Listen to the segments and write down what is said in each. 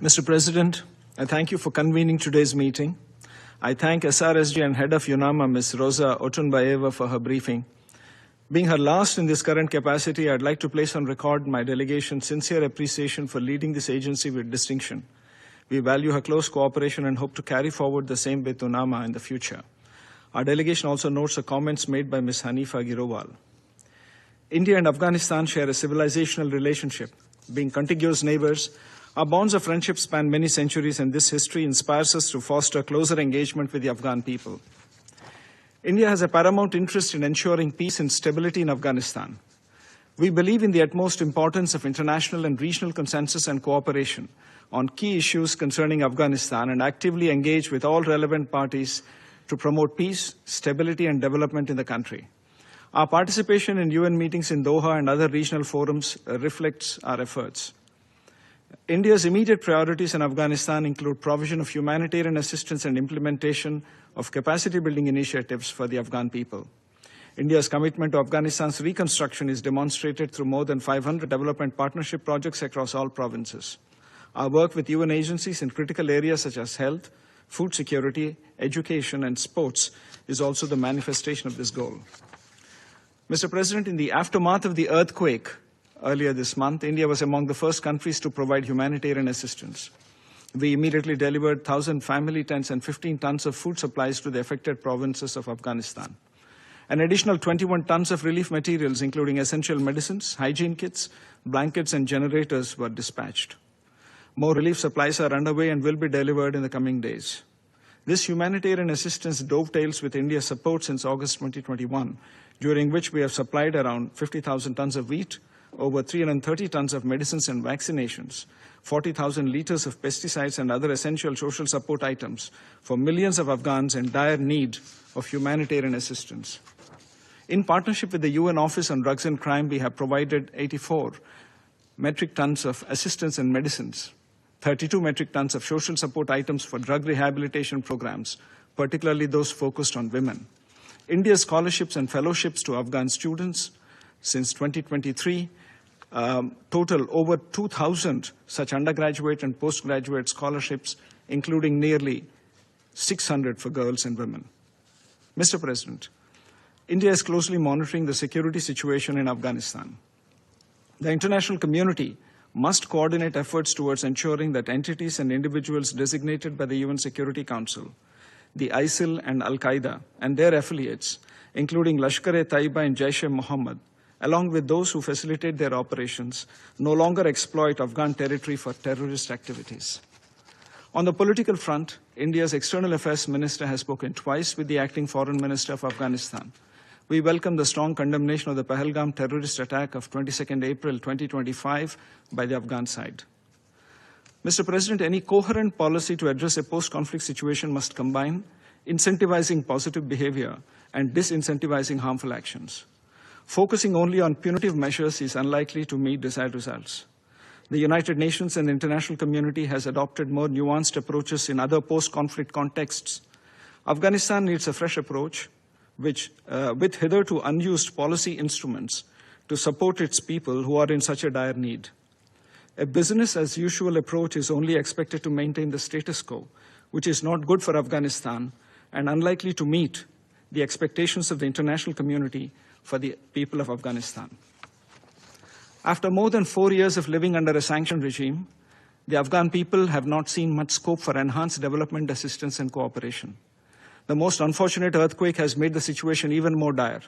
Mr. President, I thank you for convening today's meeting. I thank SRSG and Head of UNAMA, Ms. Rosa Otunbayeva, for her briefing. Being her last in this current capacity, I'd like to place on record my delegation's sincere appreciation for leading this agency with distinction. We value her close cooperation and hope to carry forward the same with UNAMA in the future. Our delegation also notes the comments made by Ms. Hanifa Girowal. India and Afghanistan share a civilizational relationship. Being contiguous neighbors, our bonds of friendship span many centuries, and this history inspires us to foster closer engagement with the Afghan people. India has a paramount interest in ensuring peace and stability in Afghanistan. We believe in the utmost importance of international and regional consensus and cooperation on key issues concerning Afghanistan and actively engage with all relevant parties to promote peace, stability, and development in the country. Our participation in UN meetings in Doha and other regional forums reflects our efforts. India's immediate priorities in Afghanistan include provision of humanitarian assistance and implementation of capacity-building initiatives for the Afghan people. India's commitment to Afghanistan's reconstruction is demonstrated through more than 500 development partnership projects across all provinces. Our work with UN agencies in critical areas such as health, food security, education, and sports is also the manifestation of this goal. Mr. President, in the aftermath of the earthquake earlier this month, India was among the first countries to provide humanitarian assistance. We immediately delivered 1,000 family tents and 15 tons of food supplies to the affected provinces of Afghanistan. An additional 21 tons of relief materials, including essential medicines, hygiene kits, blankets, and generators, were dispatched. More relief supplies are underway and will be delivered in the coming days. This humanitarian assistance dovetails with India's support since August 2021, during which we have supplied around 50,000 tons of wheat, over 330 tons of medicines and vaccinations, 40,000 liters of pesticides and other essential social support items for millions of Afghans in dire need of humanitarian assistance. In partnership with the UN Office on Drugs and Crime, we have provided 84 metric tons of assistance and medicines, 32 metric tons of social support items for drug rehabilitation programs, particularly those focused on women. India's scholarships and fellowships to Afghan students since 2023 total over 2,000 such undergraduate and postgraduate scholarships, including nearly 600 for girls and women. Mr. President, India is closely monitoring the security situation in Afghanistan. The international community must coordinate efforts towards ensuring that entities and individuals designated by the UN Security Council, the ISIL and Al-Qaeda and their affiliates, including Lashkar-e-Tayyiba and Jaish-e-Mohammed, along with those who facilitate their operations, no longer exploit Afghan territory for terrorist activities. On the political front, India's External Affairs Minister has spoken twice with the Acting Foreign Minister of Afghanistan. We welcome the strong condemnation of the Pahalgam terrorist attack of 22nd April 2025 by the Afghan side. Mr. President, any coherent policy to address a post-conflict situation must combine incentivizing positive behavior and disincentivizing harmful actions. Focusing only on punitive measures is unlikely to meet desired results. The United Nations and the international community has adopted more nuanced approaches in other post-conflict contexts. Afghanistan needs a fresh approach, with hitherto unused policy instruments to support its people who are in such a dire need. A business-as-usual approach is only expected to maintain the status quo, which is not good for Afghanistan and unlikely to meet the expectations of the international community for the people of Afghanistan. After more than 4 years of living under a sanctioned regime, the Afghan people have not seen much scope for enhanced development assistance and cooperation. The most unfortunate earthquake has made the situation even more dire.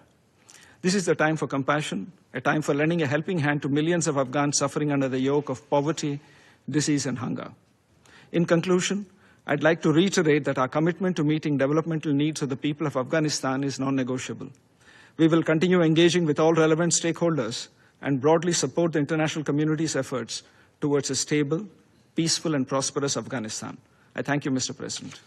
This is the time for compassion, a time for lending a helping hand to millions of Afghans suffering under the yoke of poverty, disease, and hunger. In conclusion, I'd like to reiterate that our commitment to meeting developmental needs of the people of Afghanistan is non-negotiable. We will continue engaging with all relevant stakeholders and broadly support the international community's efforts towards a stable, peaceful, and prosperous Afghanistan. I thank you, Mr. President.